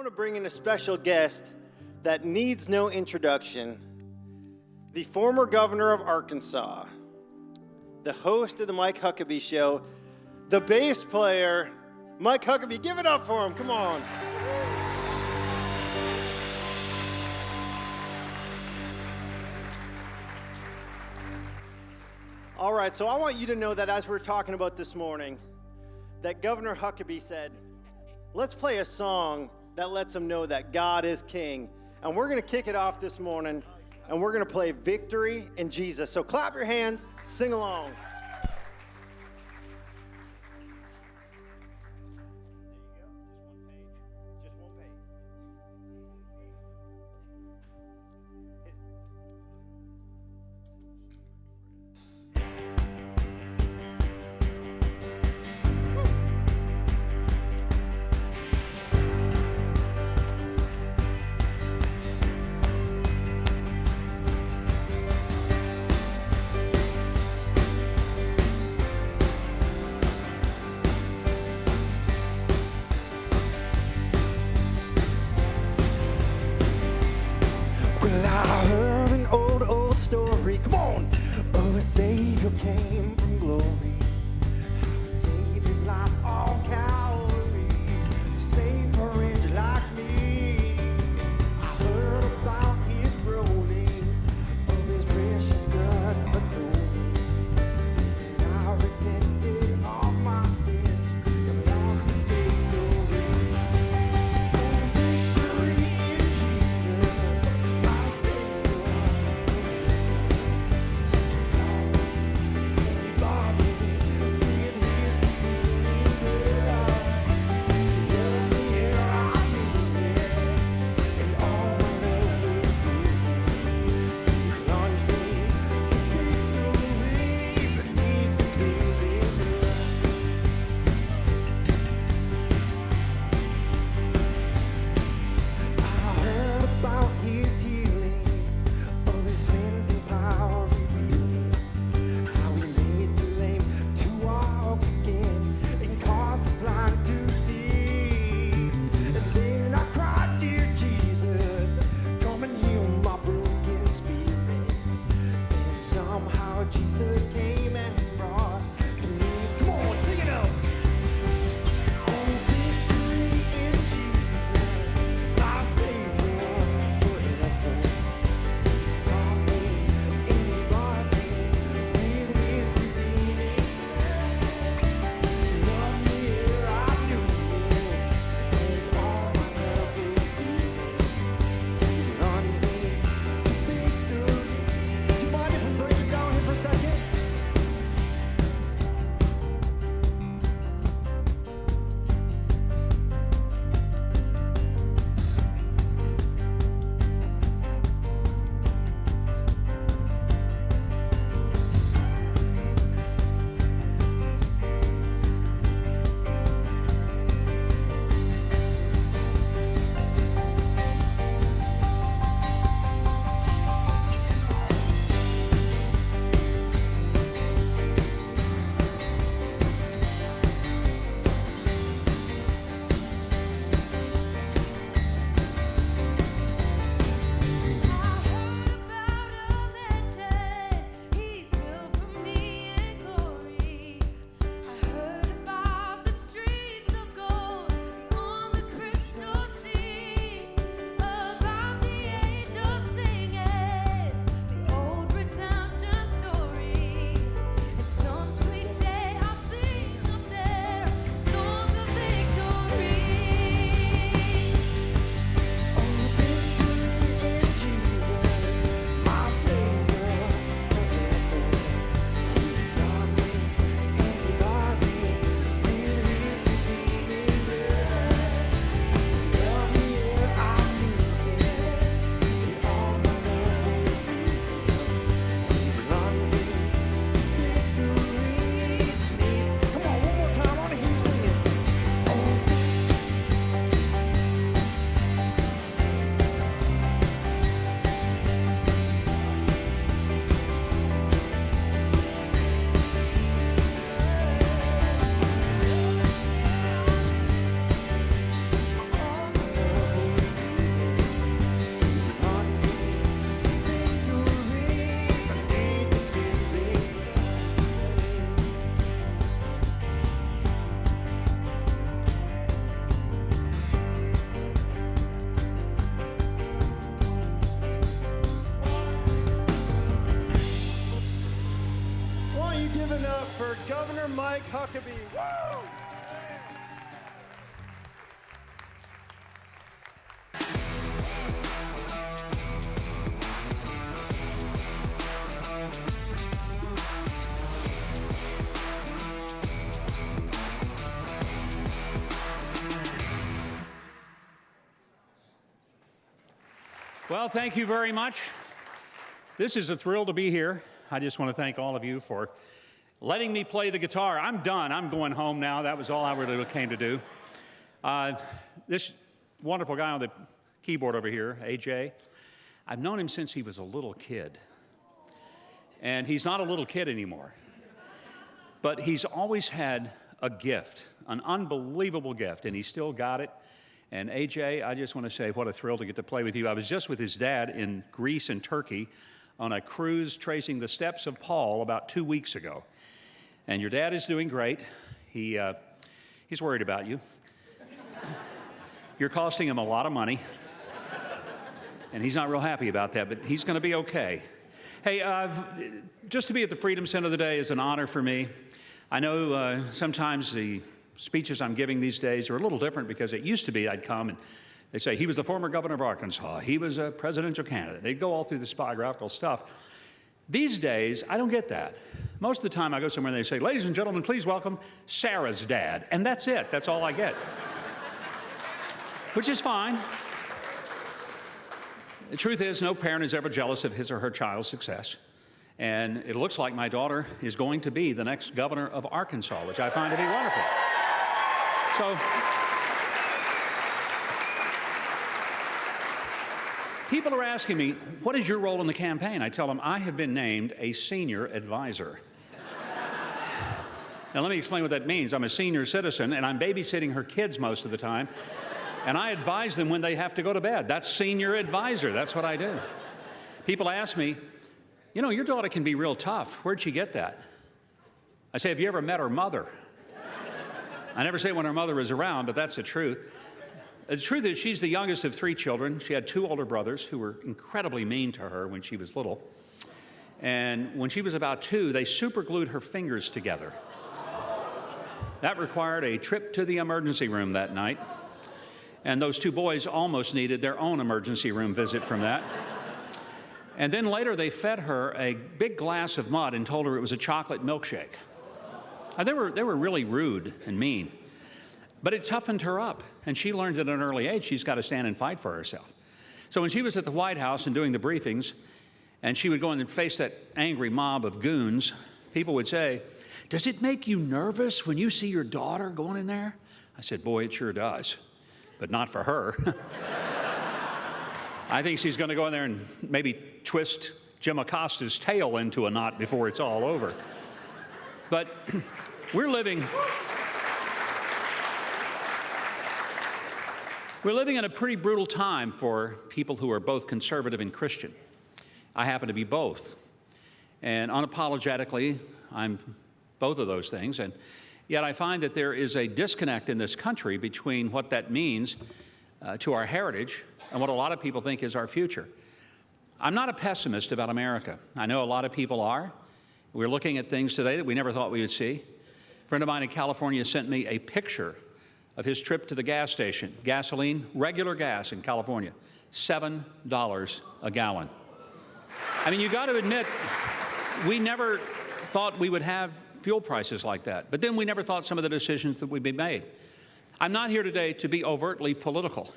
want to bring in a special guest that needs no introduction. The former governor of Arkansas, the host of the Mike Huckabee Show, the bass player, Mike Huckabee. Give it up for him. Come on. All right, so I want you to know that as we're talking about this morning, that Governor Huckabee said, let's play a song that lets them know that God is king. And we're going to kick it off this morning, and we're going to play Victory in Jesus. So clap your hands, sing along. Come on! Oh, a Savior came from glory, gave his life on Calvary to save a wretch like me. I heard about his rolling of his precious blood atonement, and I repented of my sins and lost the victory. Victory in Jesus, my Savior. Mike Huckabee. Woo! Well, thank you very much. This is a thrill to be here. I just want to thank all of you for letting me play the guitar. I'm done. I'm going home now. That was all I really came to do. This wonderful guy on the keyboard over here, AJ, I've known him since he was a little kid. And he's not a little kid anymore. But he's always had a gift, an unbelievable gift, and he's still got it. And AJ, I just want to say what a thrill to get to play with you. I was just with his dad in Greece and Turkey on a cruise tracing the steps of Paul about 2 weeks ago. And your dad is doing great. He's worried about you. You're costing him a lot of money. And he's not real happy about that, but he's going to be okay. Hey, just to be at the Freedom Center today is an honor for me. I know sometimes the speeches I'm giving these days are a little different because it used to be I'd come and they say, he was the former governor of Arkansas, he was a presidential candidate. They'd go all through this biographical stuff. These days, I don't get that. Most of the time I go somewhere and they say, ladies and gentlemen, please welcome Sarah's dad. And that's it, that's all I get. Which is fine. The truth is, no parent is ever jealous of his or her child's success. And it looks like my daughter is going to be the next governor of Arkansas, which I find to be wonderful. So, people are asking me, what is your role in the campaign? I tell them, I have been named a senior advisor. Now, let me explain what that means. I'm a senior citizen, and I'm babysitting her kids most of the time, and I advise them when they have to go to bed. That's senior advisor. That's what I do. People ask me, you know, your daughter can be real tough. Where'd she get that? I say, have you ever met her mother? I never say when her mother is around, but that's the truth. The truth is she's the youngest of 3 children. She had 2 older brothers who were incredibly mean to her when she was little. And when she was about 2, they superglued her fingers together. That required a trip to the emergency room that night. And those 2 boys almost needed their own emergency room visit from that. And then later they fed her a big glass of mud and told her it was a chocolate milkshake. They were really rude and mean. But it toughened her up, and she learned at an early age she's got to stand and fight for herself. So when she was at the White House and doing the briefings, and she would go in and face that angry mob of goons, people would say, does it make you nervous when you see your daughter going in there? I said, boy, it sure does, but not for her. I think she's going to go in there and maybe twist Jim Acosta's tail into a knot before it's all over. But we're living in a pretty brutal time for people who are both conservative and Christian. I happen to be both. And unapologetically, I'm both of those things. And yet I find that there is a disconnect in this country between what that means to our heritage and what a lot of people think is our future. I'm not a pessimist about America. I know a lot of people are. We're looking at things today that we never thought we would see. A friend of mine in California sent me a picture of his trip to the gas station. Gasoline, regular gas in California, $7 a gallon. I mean, you got to admit, we never thought we would have fuel prices like that. But then we never thought some of the decisions that would be made. I'm not here today to be overtly political.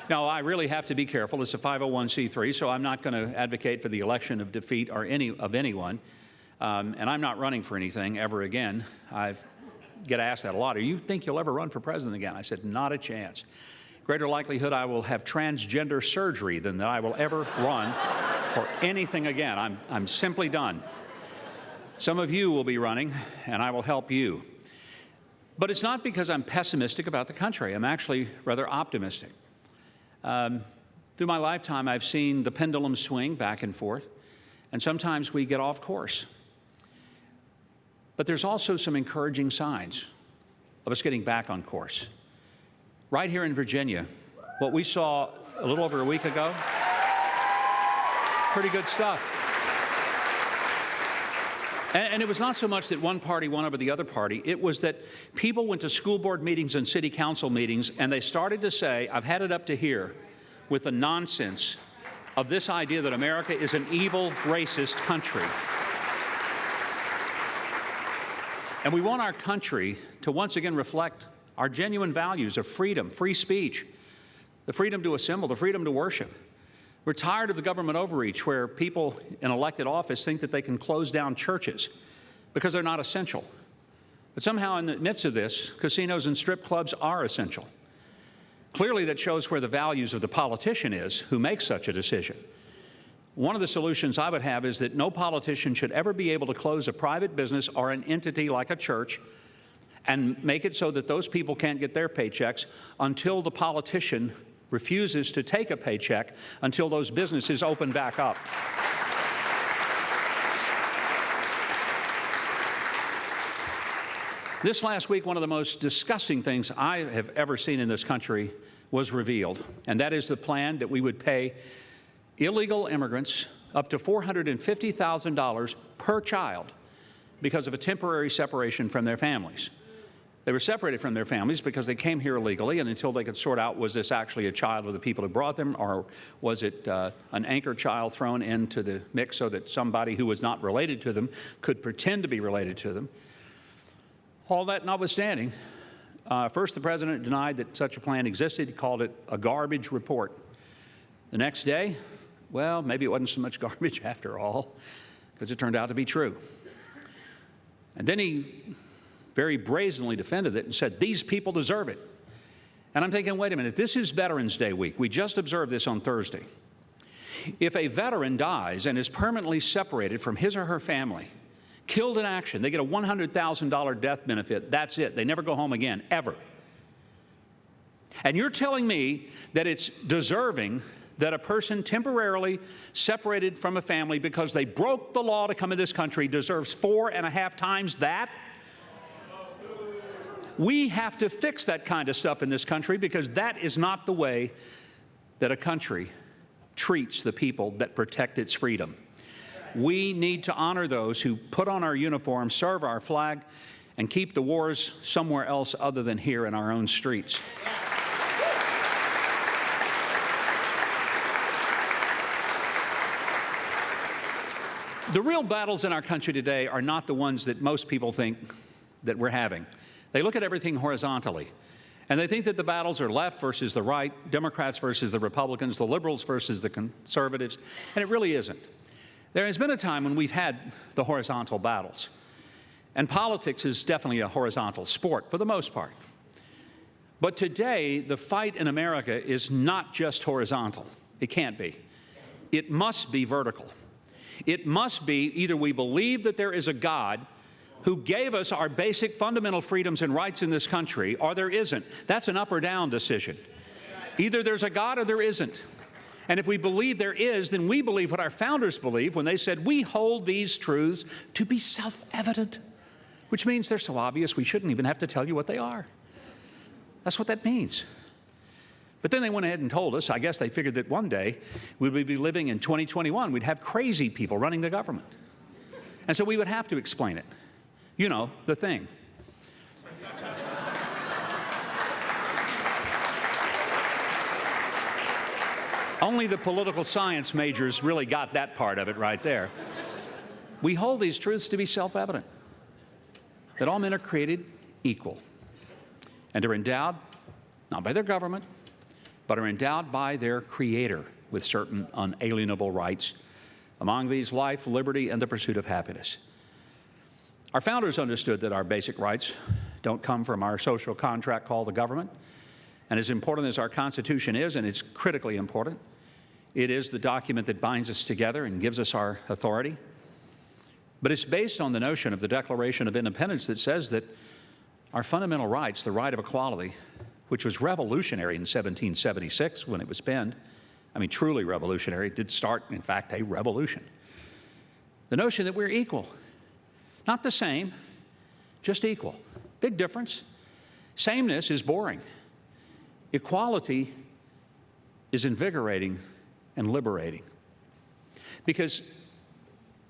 No, I really have to be careful. It's a 501c3, so I'm not going to advocate for the election of defeat or anyone. And I'm not running for anything ever again. I get asked that a lot. Do you think you'll ever run for president again? I said, not a chance. Greater likelihood I will have transgender surgery than that I will ever run for anything again. I'm simply done. Some of you will be running, and I will help you. But it's not because I'm pessimistic about the country. I'm actually rather optimistic. Through my lifetime, I've seen the pendulum swing back and forth, and sometimes we get off course. But there's also some encouraging signs of us getting back on course. Right here in Virginia, what we saw a little over a week ago, pretty good stuff. And it was not so much that one party won over the other party. It was that people went to school board meetings and city council meetings, and they started to say, I've had it up to here with the nonsense of this idea that America is an evil, racist country. And we want our country to once again reflect our genuine values of freedom, free speech, the freedom to assemble, the freedom to worship. We're tired of the government overreach where people in elected office think that they can close down churches because they're not essential. But somehow in the midst of this, casinos and strip clubs are essential. Clearly that shows where the values of the politician is who makes such a decision. One of the solutions I would have is that no politician should ever be able to close a private business or an entity like a church and make it so that those people can't get their paychecks until the politician refuses to take a paycheck until those businesses open back up. This last week, one of the most disgusting things I have ever seen in this country was revealed, and that is the plan that we would pay illegal immigrants up to $450,000 per child because of a temporary separation from their families. They were separated from their families because they came here illegally, and until they could sort out, was this actually a child of the people who brought them, or was it an anchor child thrown into the mix so that somebody who was not related to them could pretend to be related to them? All that notwithstanding, first the president denied that such a plan existed. He called it a garbage report. The next day, well, maybe it wasn't so much garbage after all, because it turned out to be true. And then he very brazenly defended it and said, these people deserve it. And I'm thinking, wait a minute, this is Veterans Day week. We just observed this on Thursday. If a veteran dies and is permanently separated from his or her family, killed in action, they get a $100,000 death benefit. That's it. They never go home again, ever. And you're telling me that it's deserving that a person temporarily separated from a family because they broke the law to come in this country deserves 4.5 times that? We have to fix that kind of stuff in this country because that is not the way that a country treats the people that protect its freedom. We need to honor those who put on our uniform, serve our flag, and keep the wars somewhere else other than here in our own streets. The real battles in our country today are not the ones that most people think that we're having. They look at everything horizontally, and they think that the battles are left versus the right, Democrats versus the Republicans, the liberals versus the conservatives, and it really isn't. There has been a time when we've had the horizontal battles, and politics is definitely a horizontal sport for the most part. But today, the fight in America is not just horizontal. It can't be. It must be vertical. It must be either we believe that there is a God who gave us our basic fundamental freedoms and rights in this country, or there isn't. That's an up or down decision. Either there's a God or there isn't. And if we believe there is, then we believe what our founders believed when they said, we hold these truths to be self-evident, which means they're so obvious we shouldn't even have to tell you what they are. That's what that means. But then they went ahead and told us, I guess they figured that one day we would be living in 2021. We'd have crazy people running the government. And so we would have to explain it. You know, the thing. Only the political science majors really got that part of it right there. We hold these truths to be self-evident, that all men are created equal and are endowed, not by their government, but are endowed by their Creator with certain unalienable rights. Among these, life, liberty, and the pursuit of happiness. Our founders understood that our basic rights don't come from our social contract called the government. And as important as our Constitution is, and it's critically important, it is the document that binds us together and gives us our authority. But it's based on the notion of the Declaration of Independence that says that our fundamental rights, the right of equality, which was revolutionary in 1776 when it was penned, I mean, truly revolutionary. It did start, in fact, a revolution. The notion that we're equal. Not the same, just equal. Big difference. Sameness is boring. Equality is invigorating and liberating. Because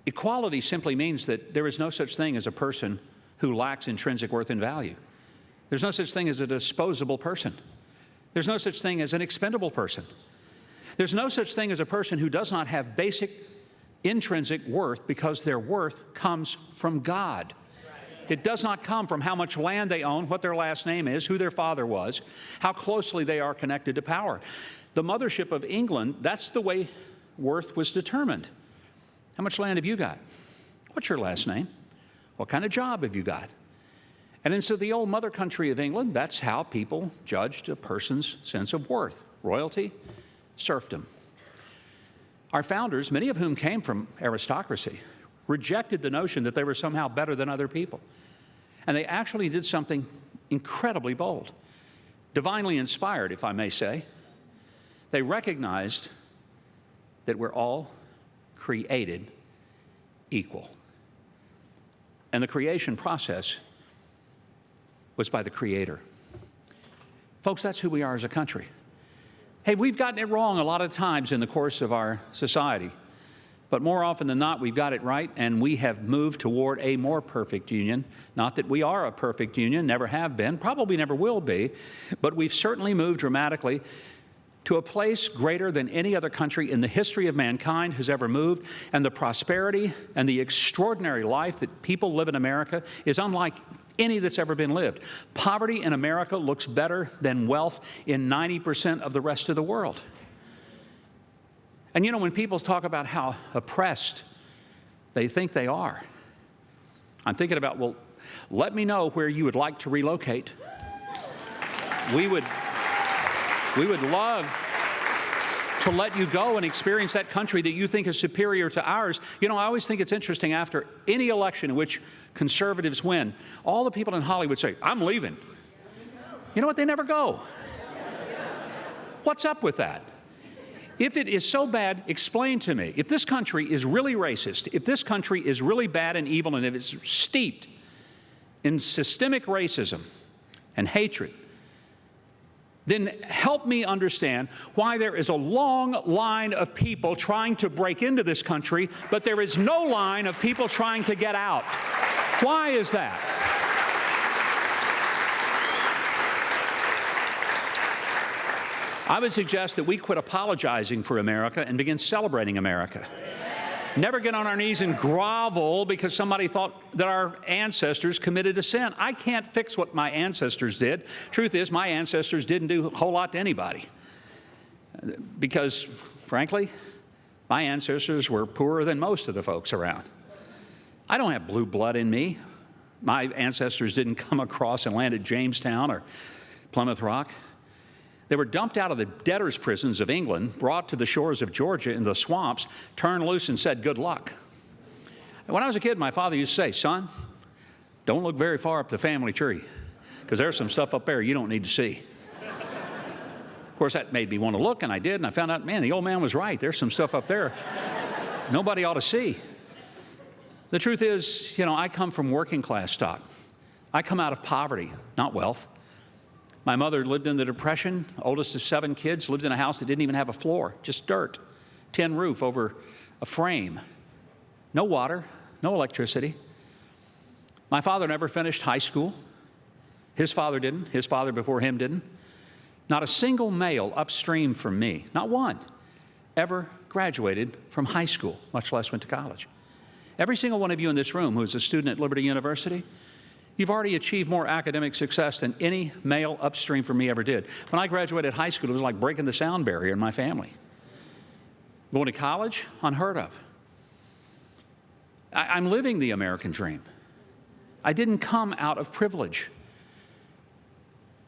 Equality simply means that there is no such thing as a person who lacks intrinsic worth and value. There's no such thing as a disposable person. There's no such thing as an expendable person. There's no such thing as a person who does not have basic intrinsic worth, because their worth comes from God. It does not come from how much land they own, what their last name is, who their father was, how closely they are connected to power. The mothership of England, that's the way worth was determined. How much land have you got? What's your last name? What kind of job have you got? And so the old mother country of England, that's how people judged a person's sense of worth. Royalty, serfdom. Our founders, many of whom came from aristocracy, rejected the notion that they were somehow better than other people. And they actually did something incredibly bold, divinely inspired, if I may say. They recognized that we're all created equal. And the creation process was by the Creator. Folks, that's who we are as a country. Hey, we've gotten it wrong a lot of times in the course of our society. But more often than not, we've got it right, and we have moved toward a more perfect union. Not that we are a perfect union, never have been, probably never will be, but we've certainly moved dramatically to a place greater than any other country in the history of mankind has ever moved, and the prosperity and the extraordinary life that people live in America is unlike any that's ever been lived. Poverty in America looks better than wealth in 90% of the rest of the world. And you know, when people talk about how oppressed they think they are, I'm thinking about, well, let me know where you would like to relocate. We would love to let you go and experience that country that you think is superior to ours. You know, I always think it's interesting, after any election in which conservatives win, all the people in Hollywood say, I'm leaving. You know what? They never go. What's up with that? If it is so bad, explain to me. If this country is really racist, if this country is really bad and evil, and if it's steeped in systemic racism and hatred, then help me understand why there is a long line of people trying to break into this country, but there is no line of people trying to get out. Why is that? I would suggest that we quit apologizing for America and begin celebrating America. Never get on our knees and grovel because somebody thought that our ancestors committed a sin. I can't fix what my ancestors did. Truth is, my ancestors didn't do a whole lot to anybody. Because, frankly, my ancestors were poorer than most of the folks around. I don't have blue blood in me. My ancestors didn't come across and land at Jamestown or Plymouth Rock. They were dumped out of the debtors' prisons of England, brought to the shores of Georgia in the swamps, turned loose and said, good luck. When I was a kid, my father used to say, son, don't look very far up the family tree, because there's some stuff up there you don't need to see. Of course, that made me want to look, and I did, and I found out, man, the old man was right. There's some stuff up there nobody ought to see. The truth is, you know, I come from working class stock. I come out of poverty, not wealth. My mother lived in the Depression, oldest of 7 kids, lived in a house that didn't even have a floor, just dirt, tin roof over a frame. No water, no electricity. My father never finished high school. His father didn't. His father before him didn't. Not a single male upstream from me, not one, ever graduated from high school, much less went to college. Every single one of you in this room who's a student at Liberty University, you've already achieved more academic success than any male upstream from me ever did. When I graduated high school, it was like breaking the sound barrier in my family. Going to college, unheard of. I'm living the American dream. I didn't come out of privilege.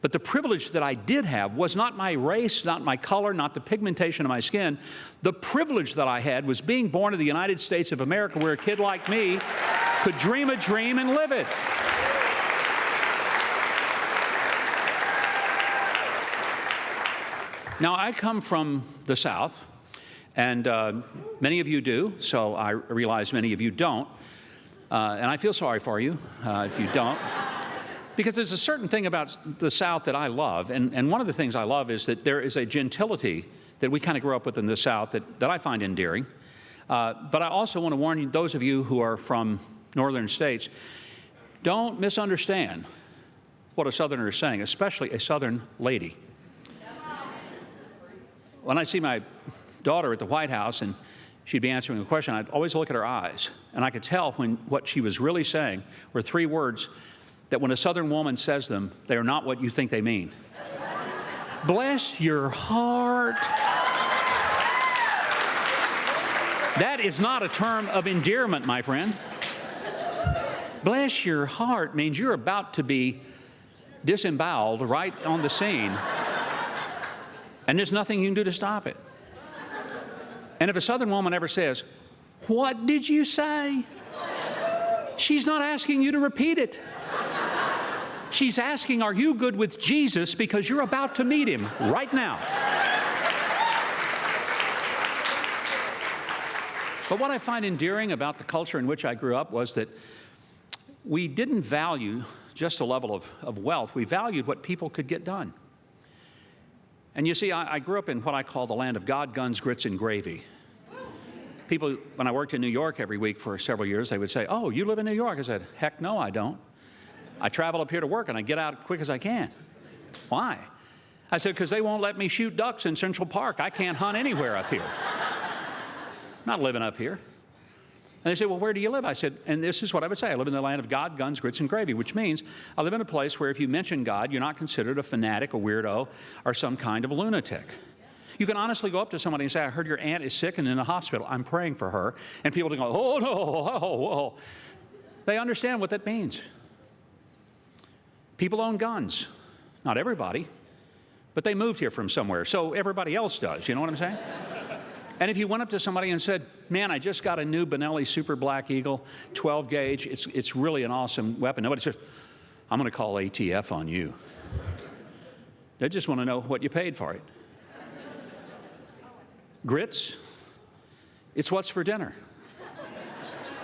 But the privilege that I did have was not my race, not my color, not the pigmentation of my skin. The privilege that I had was being born in the United States of America, where a kid like me could dream a dream and live it. Now, I come from the South, and many of you do, so I realize many of you don't. And I feel sorry for you if you don't. Because there's a certain thing about the South that I love, and one of the things I love is that there is a gentility that we kind of grew up with in the South that I find endearing. But I also want to warn you, those of you who are from northern states, don't misunderstand what a Southerner is saying, especially a Southern lady. When I see my daughter at the White House and she'd be answering a question, I'd always look at her eyes, and I could tell when what she was really saying were three words that when a Southern woman says them, they are not what you think they mean. Bless your heart. That is not a term of endearment, my friend. Bless your heart means you're about to be disemboweled right on the scene, and there's nothing you can do to stop it. And if a Southern woman ever says, "What did you say?" she's not asking you to repeat it. She's asking, are you good with Jesus, because you're about to meet him right now. But what I find endearing about the culture in which I grew up was that we didn't value just a level of wealth. We valued what people could get done. And you see, I grew up in what I call the land of God, guns, grits, and gravy. People, when I worked in New York every week for several years, they would say, "Oh, you live in New York?" I said, "Heck no, I don't. I travel up here to work and I get out as quick as I can." "Why?" I said, "Because they won't let me shoot ducks in Central Park. I can't hunt anywhere up here. I'm not living up here." And they said, "Well, where do you live?" I said, and this is what I would say, I live in the land of God, guns, grits, and gravy, which means I live in a place where if you mention God, you're not considered a fanatic, a weirdo, or some kind of lunatic. You can honestly go up to somebody and say, "I heard your aunt is sick and in the hospital. I'm praying for her." And people don't go, "Oh, no, oh." They understand what that means. People own guns. Not everybody, but they moved here from somewhere, so everybody else does. You know what I'm saying? And if you went up to somebody and said, "Man, I just got a new Benelli Super Black Eagle 12 gauge. It's really an awesome weapon." Nobody says, "I'm going to call ATF on you." They just want to know what you paid for it. Grits, it's what's for dinner.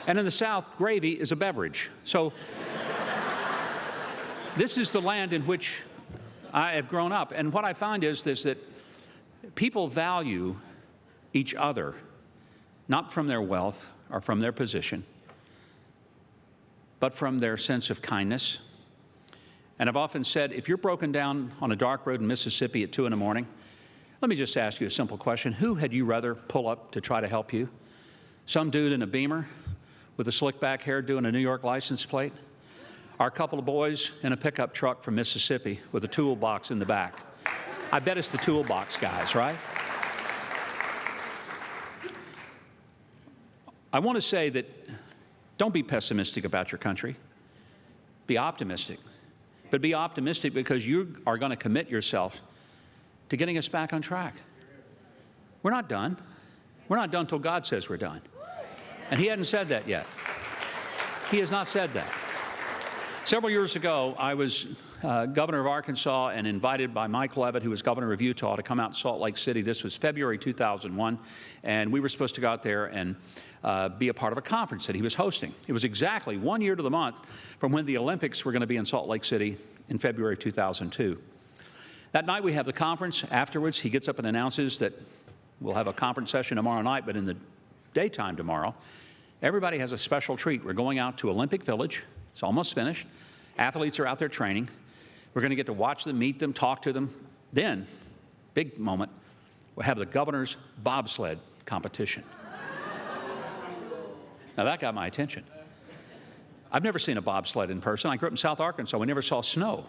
And in the South, gravy is a beverage. So this is the land in which I have grown up. And what I find is this, that people value each other, not from their wealth or from their position, but from their sense of kindness. And I've often said, if you're broken down on a dark road in Mississippi at 2 in the morning, let me just ask you a simple question. Who had you rather pull up to try to help you? Some dude in a Beamer with a slick back hairdo and a New York license plate? Or a couple of boys in a pickup truck from Mississippi with a toolbox in the back? I bet it's the toolbox guys, right? I want to say that don't be pessimistic about your country. Be optimistic. But be optimistic because you are going to commit yourself to getting us back on track. We're not done. We're not done until God says we're done. And he hadn't said that yet. He has not said that. Several years ago, I was governor of Arkansas and invited by Mike Leavitt, who was governor of Utah, to come out to Salt Lake City. This was February 2001, and we were supposed to go out there and be a part of a conference that he was hosting. It was exactly 1 year to the month from when the Olympics were going to be in Salt Lake City in February of 2002. That night we have the conference. Afterwards, he gets up and announces that we'll have a conference session tomorrow night, but in the daytime tomorrow, everybody has a special treat. We're going out to Olympic Village. It's almost finished. Athletes are out there training. We're going to get to watch them, meet them, talk to them. Then, big moment, we'll have the governor's bobsled competition. Now that got my attention. I've never seen a bobsled in person. I grew up in South Arkansas. We never saw snow.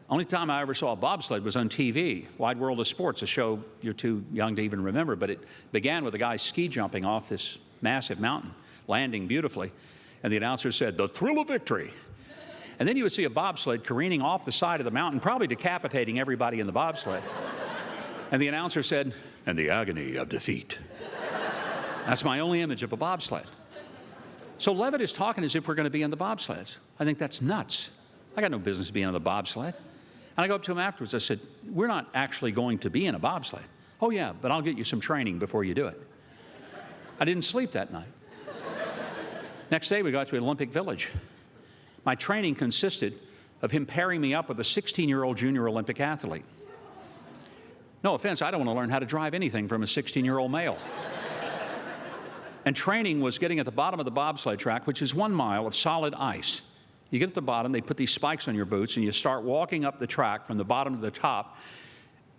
Only time I ever saw a bobsled was on TV, Wide World of Sports, a show you're too young to even remember, but it began with a guy ski jumping off this massive mountain, landing beautifully, and the announcer said, "The thrill of victory." And then you would see a bobsled careening off the side of the mountain, probably decapitating everybody in the bobsled. And the announcer said, "And the agony of defeat." That's my only image of a bobsled. So Leavitt is talking as if we're going to be in the bobsleds. I think that's nuts. I got no business being on the bobsled. And I go up to him afterwards. I said, "We're not actually going to be in a bobsled." "Oh, yeah, but I'll get you some training before you do it." I didn't sleep that night. Next day, we got to Olympic Village. My training consisted of him pairing me up with a 16-year-old junior Olympic athlete. No offense, I don't want to learn how to drive anything from a 16-year-old male. And training was getting at the bottom of the bobsled track, which is 1 mile of solid ice. You get at the bottom, they put these spikes on your boots, and you start walking up the track from the bottom to the top.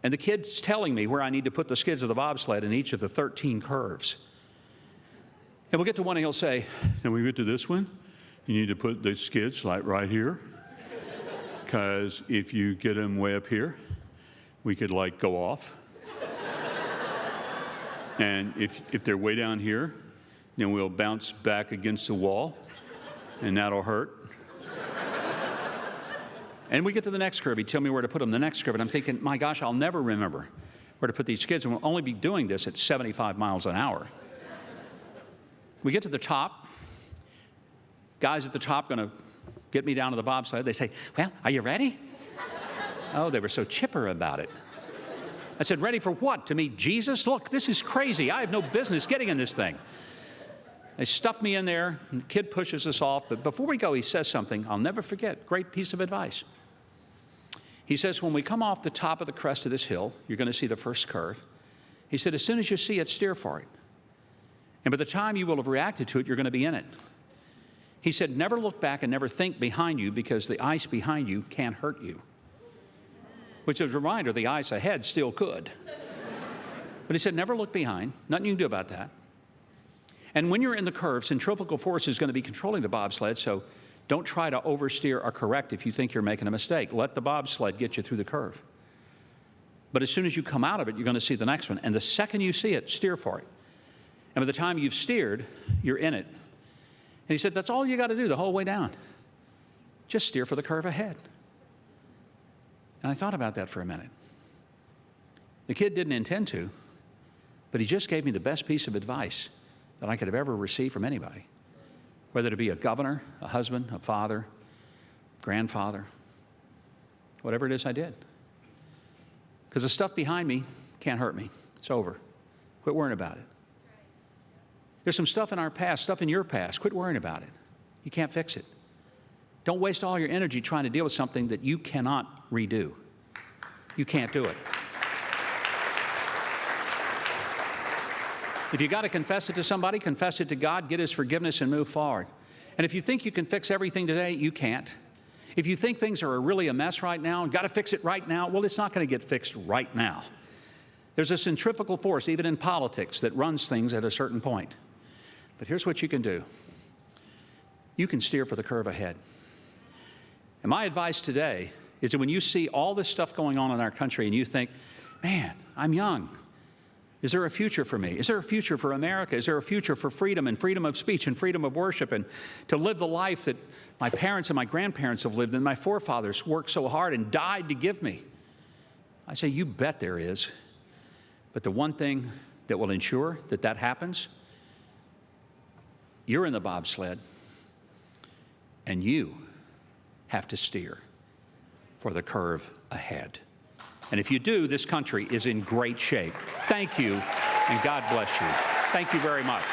And the kid's telling me where I need to put the skids of the bobsled in each of the 13 curves. And we'll get to one and he'll say, "Now we get to this one, you need to put the skids like right here. Because if you get them way up here, we could like go off. And if they're way down here, then we'll bounce back against the wall, and that'll hurt." And we get to the next curve. He'd tell me where to put them the next curve. And I'm thinking, my gosh, I'll never remember where to put these skids. And we'll only be doing this at 75 miles an hour. We get to the top. Guys at the top going to get me down to the bobsled. They say, "Well, are you ready?" Oh, they were so chipper about it. I said, "Ready for what? To meet Jesus? Look, this is crazy. I have no business getting in this thing." They stuffed me in there, and the kid pushes us off. But before we go, he says something I'll never forget. Great piece of advice. He says, "When we come off the top of the crest of this hill, you're going to see the first curve." He said, "As soon as you see it, steer for it. And by the time you will have reacted to it, you're going to be in it." He said, "Never look back and never think behind you, because the ice behind you can't hurt you." Which is a reminder, the ice ahead still could. But he said, never look behind. Nothing you can do about that. And when you're in the curve, centrifugal force is going to be controlling the bobsled, so don't try to oversteer or correct if you think you're making a mistake. Let the bobsled get you through the curve. But as soon as you come out of it, you're going to see the next one. And the second you see it, steer for it. And by the time you've steered, you're in it. And he said, that's all you got to do the whole way down. Just steer for the curve ahead. And I thought about that for a minute. The kid didn't intend to, but he just gave me the best piece of advice that I could have ever received from anybody, whether it be a governor, a husband, a father, grandfather, whatever it is I did. Because the stuff behind me can't hurt me. It's over. Quit worrying about it. There's some stuff in our past, stuff in your past. Quit worrying about it. You can't fix it. Don't waste all your energy trying to deal with something that you cannot redo. You can't do it. If you got to confess it to somebody, confess it to God, get His forgiveness, and move forward. And if you think you can fix everything today, you can't. If you think things are really a mess right now and got to fix it right now, well, it's not going to get fixed right now. There's a centrifugal force, even in politics, that runs things at a certain point. But here's what you can do. You can steer for the curve ahead. And my advice today is that when you see all this stuff going on in our country and you think, man, I'm young. Is there a future for me? Is there a future for America? Is there a future for freedom and freedom of speech and freedom of worship and to live the life that my parents and my grandparents have lived and my forefathers worked so hard and died to give me? I say, you bet there is. But the one thing that will ensure that that happens, you're in the bobsled and you have to steer for the curve ahead. And if you do, this country is in great shape. Thank you, and God bless you. Thank you very much.